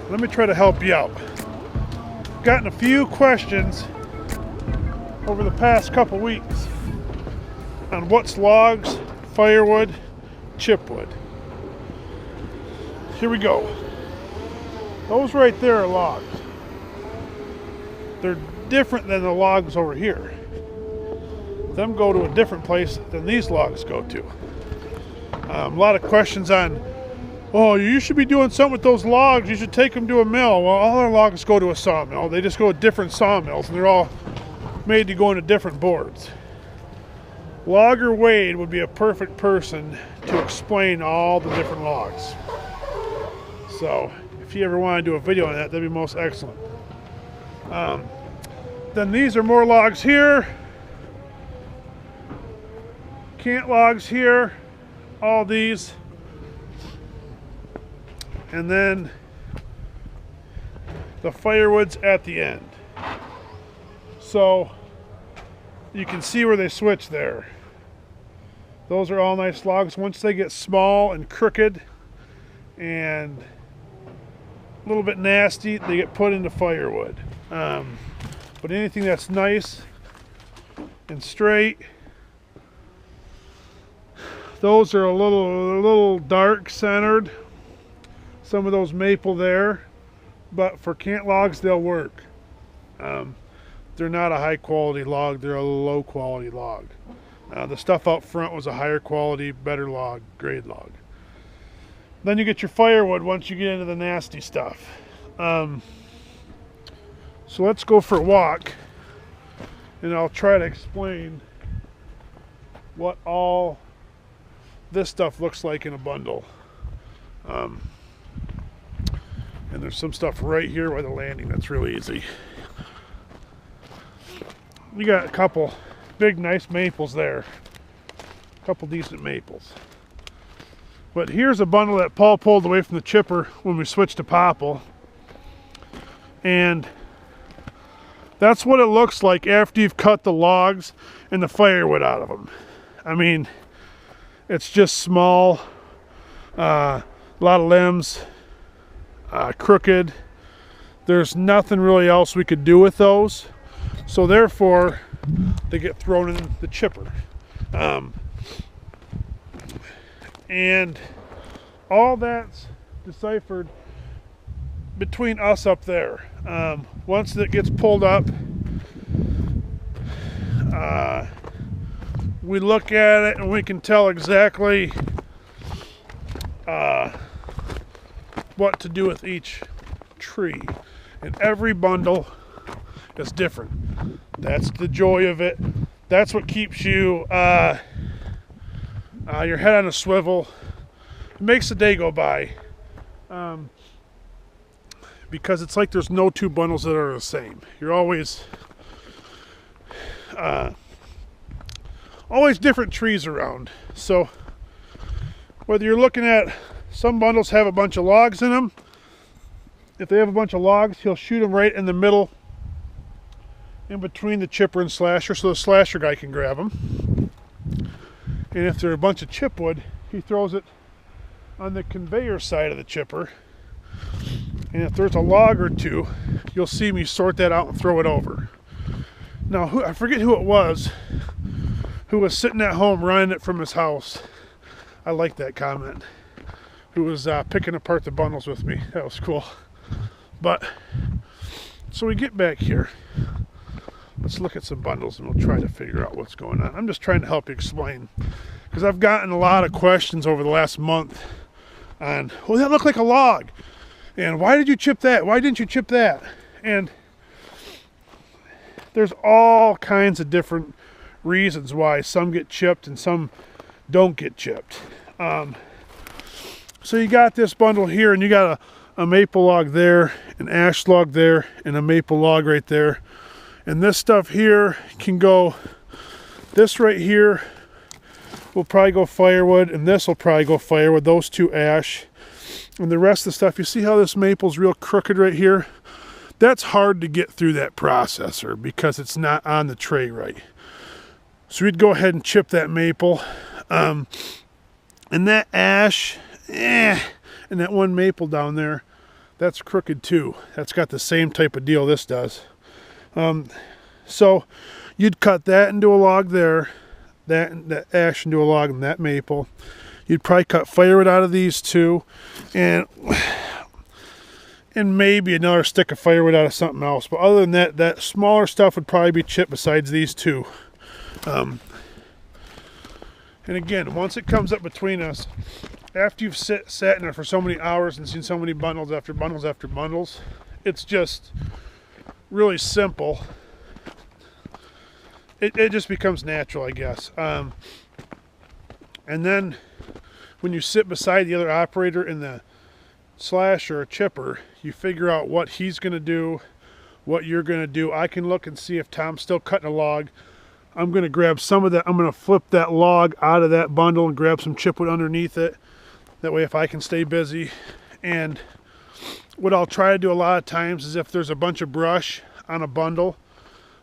let me try to help you out. Gotten a few questions over the past couple weeks on what's logs, firewood, chipwood. Here we go. Those right there are logs. They're different than the logs over here. Them go to a different place than these logs go to. A lot of questions on, oh, you should be doing something with those logs. You should take them to a mill. Well, all our logs go to a sawmill. They just go to different sawmills, and they're all made to go into different boards. Logger Wade would be a perfect person to explain all the different logs. So, if you ever want to do a video on that, that'd be most excellent. Then these are more logs here. Cant logs here. All these. And then the firewood's at the end. So you can see where they switch there. Those are all nice logs. Once they get small and crooked and a little bit nasty, they get put into firewood. But anything that's nice and straight, those are a little dark centered. Some of those maple there, but for cant logs they'll work. They're not a high quality log, they're a low quality log. The stuff out front was a higher quality, better log, grade log. Then you get your firewood once you get into the nasty stuff. So let's go for a walk and I'll try to explain what all this stuff looks like in a bundle. And there's some stuff right here by the landing that's really easy. We got a couple big nice maples there. A couple decent maples. But here's a bundle that Paul pulled away from the chipper when we switched to Poplar. And that's what it looks like after you've cut the logs and the firewood out of them. I mean, it's just small, a lot of limbs, crooked. There's nothing really else we could do with those. So therefore, they get thrown in the chipper. And all that's deciphered between us up there. Once it gets pulled up, we look at it and we can tell exactly what to do with each tree. And every bundle is different. That's the joy of it. That's what keeps you your head on a swivel. It makes the day go by. Because it's like there's no two bundles that are the same. You're always different trees around. So whether you're looking at, some bundles have a bunch of logs in them. If they have a bunch of logs, he'll shoot them right in the middle, in between the chipper and slasher, so the slasher guy can grab them. And if they're a bunch of chipwood, he throws it on the conveyor side of the chipper. And if there's a log or two, you'll see me sort that out and throw it over. Now, I forget who it was who was sitting at home running it from his house. I like that comment. Who was picking apart the bundles with me. That was cool. But, so we get back here. Let's look at some bundles and we'll try to figure out what's going on. I'm just trying to help you explain. Because I've gotten a lot of questions over the last month on, well, that looked like a log. And why did you chip that? Why didn't you chip that? And there's all kinds of different reasons why some get chipped and some don't get chipped. So you got this bundle here, and you got a maple log there, an ash log there, and a maple log right there. And this stuff here can go, this right here will probably go firewood, and this will probably go firewood, those two ash. And the rest of the stuff, you see how this maple's real crooked right here? That's hard to get through that processor because it's not on the tray right. So we'd go ahead and chip that maple. And that ash, and that one maple down there, that's crooked too. That's got the same type of deal this does. So you'd cut that into a log there, that ash into a log, and that maple. You'd probably cut firewood out of these two, and maybe another stick of firewood out of something else. But other than that, that smaller stuff would probably be chipped besides these two. And again, once it comes up between us, after you've sat in there for so many hours and seen so many bundles after bundles after bundles, it's just really simple. It just becomes natural, I guess. And then when you sit beside the other operator in the slash or a chipper, you figure out what he's going to do, what you're going to do. I can look and see if Tom's still cutting a log. I'm going to grab some of that. I'm going to flip that log out of that bundle and grab some chipwood underneath it. That way if I can stay busy. And what I'll try to do a lot of times is if there's a bunch of brush on a bundle,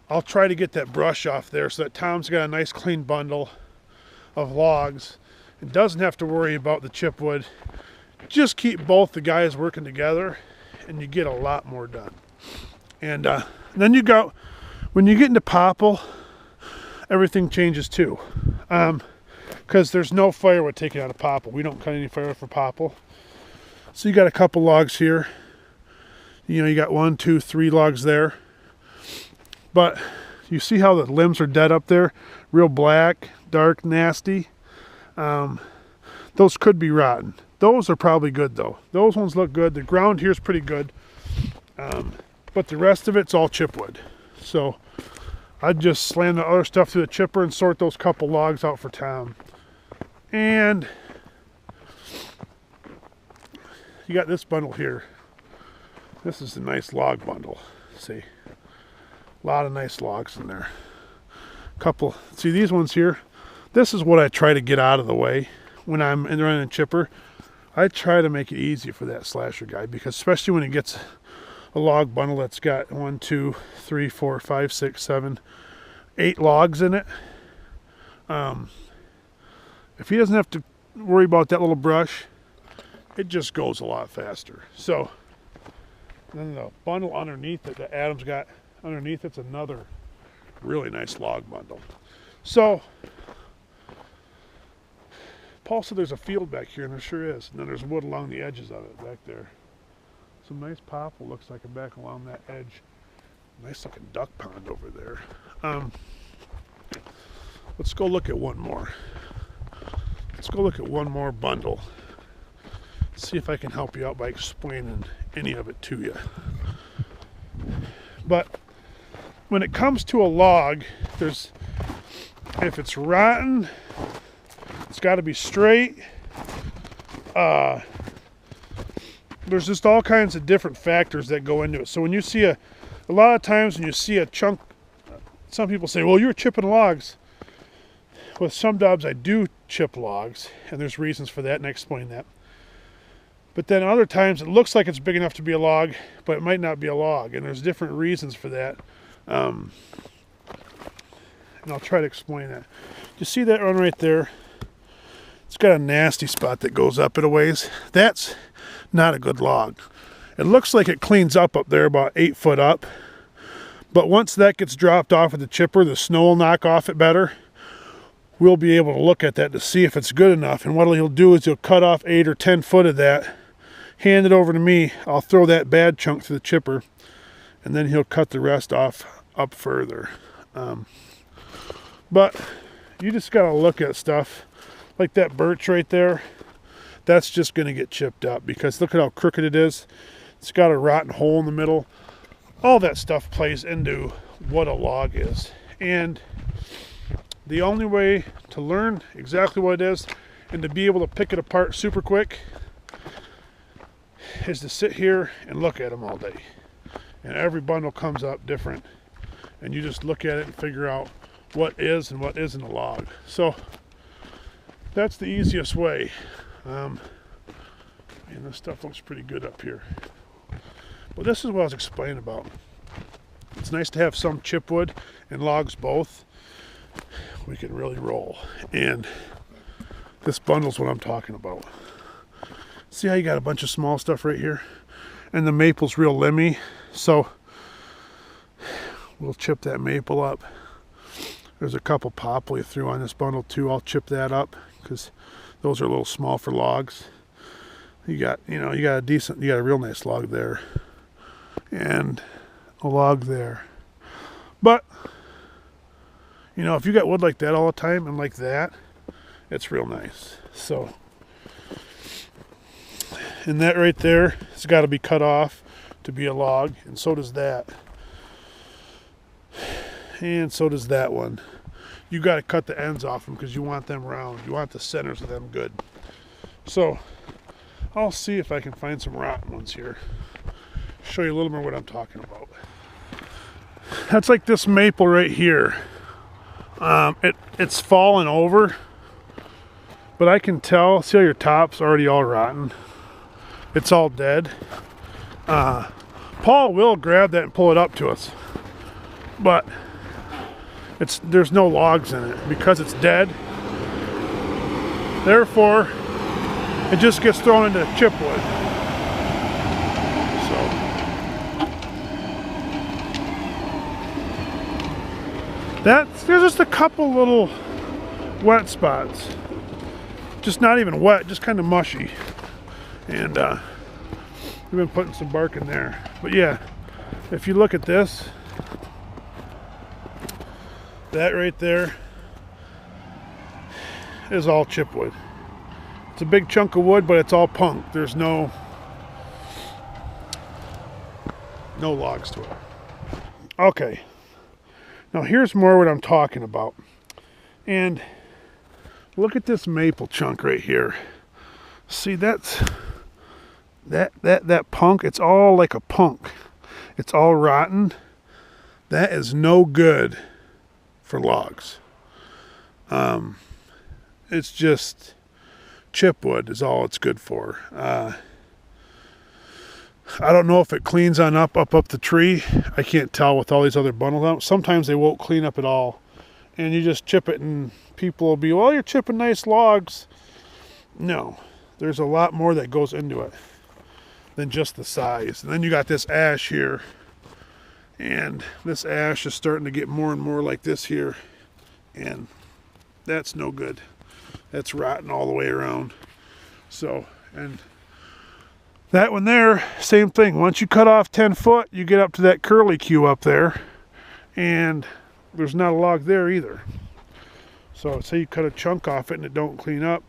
I'll try to get that brush off there so that Tom's got a nice clean bundle of logs and doesn't have to worry about the chipwood. Just keep both the guys working together and you get a lot more done. And then when you get into popple, everything changes too. Because there's no firewood taken out of popple. We don't cut any firewood for popple. So you got a couple logs here. You know, you got 1, 2, 3 logs there. But you see how the limbs are dead up there? Real black, dark, nasty. Those could be rotten. Those are probably good though. Those ones look good. The ground here is pretty good. But the rest of it's all chipwood. So I'd just slam the other stuff through the chipper and sort those couple logs out for Tom. And you got this bundle here. This is a nice log bundle. See, a lot of nice logs in there. See these ones here? This is what I try to get out of the way when I'm running a chipper. I try to make it easy for that slasher guy, because especially when he gets a log bundle that's got 1, 2, 3, 4, 5, 6, 7, 8 logs in it. If he doesn't have to worry about that little brush, it just goes a lot faster. So then the bundle underneath it that Adam's got underneath, it's another really nice log bundle. So Paul said there's a field back here, and there sure is. And then there's wood along the edges of it back there. Some nice popple looks like it back along that edge. Nice looking duck pond over there. Let's go look at one more. Let's go look at one more bundle. See if I can help you out by explaining any of it to you. But when it comes to a log, if it's rotten, it's got to be straight. There's just all kinds of different factors that go into it. So when you see a lot of times when you see a chunk, some people say, well, you're chipping logs. With some jobs I do chip logs, and there's reasons for that, and I explain that. But then other times it looks like it's big enough to be a log, but it might not be a log, and there's different reasons for that. And I'll try to explain that. You see that one right there? It's got a nasty spot that goes up it a ways. That's not a good log. It looks like it cleans up there about 8 foot up. But once that gets dropped off of the chipper, the snow will knock off it better. We'll be able to look at that to see if it's good enough. And what he'll do is he'll cut off 8 or 10 foot of that, hand it over to me. I'll throw that bad chunk through the chipper, and then he'll cut the rest off up further. But you just got to look at stuff like that birch right there. That's just going to get chipped up because look at how crooked it is. It's got a rotten hole in the middle. All that stuff plays into what a log is. And the only way to learn exactly what it is and to be able to pick it apart super quick is to sit here and look at them all day. And every bundle comes up different. And you just look at it and figure out what is and what isn't a log. So that's the easiest way. Man, this stuff looks pretty good up here. Well, this is what I was explaining about. It's nice to have some chipwood and logs both. We can really roll. And this bundle's what I'm talking about. See how you got a bunch of small stuff right here? and the maple's real limby, so we'll chip that maple up. There's a couple poplar through on this bundle too. I'll chip that up because those are a little small for logs. You got a real nice log there and a log there. But if you got wood like that all the time and like that, it's real nice. So, and that right there has got to be cut off to be a log, and so does that. And so does that one. You got to cut the ends off them because you want them round. You want the centers of them good. So I'll see if I can find some rotten ones here. Show you a little more what I'm talking about. That's like this maple right here. It's fallen over, but I can tell. See how your top's already all rotten? It's all dead. Paul will grab that and pull it up to us, but there's no logs in it because it's dead. Therefore, it just gets thrown into chipwood. There's just a couple little wet spots. Just not even wet, just kind of mushy. And we've been putting some bark in there. But yeah, if you look at this, that right there is all chipwood. It's a big chunk of wood, but it's all punk. There's no logs to it. Okay. Now here's more what I'm talking about. And look at this maple chunk right here. See, that's that punk, it's all like a punk. It's all rotten. That is no good for logs. It's just chipwood is all it's good for. I don't know if it cleans on up the tree. I can't tell with all these other bundles out. Sometimes they won't clean up at all. And you just chip it and people will be, well, you're chipping nice logs. No, there's a lot more that goes into it than just the size. And then you got this ash here. And this ash is starting to get more and more like this here. And that's no good. That's rotten all the way around. So, and that one there, same thing. Once you cut off 10 foot, you get up to that curlicue up there, and there's not a log there either. So say you cut a chunk off it and it don't clean up,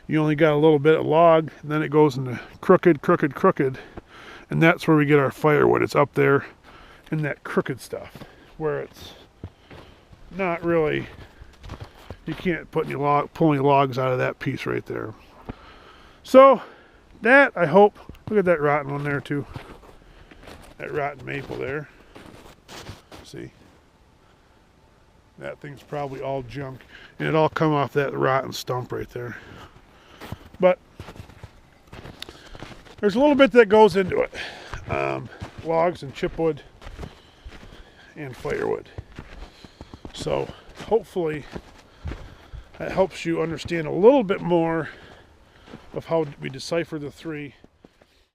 you only got a little bit of log, and then it goes into crooked, and that's where we get our firewood. It's up there in that crooked stuff, where it's not really, you can't pull any logs out of that piece right there. So that, I hope, look at that rotten one there too. That rotten maple there. See? That thing's probably all junk. And it all come off that rotten stump right there. But there's a little bit that goes into it. Logs and chipwood and firewood. So hopefully that helps you understand a little bit more of how we decipher the three.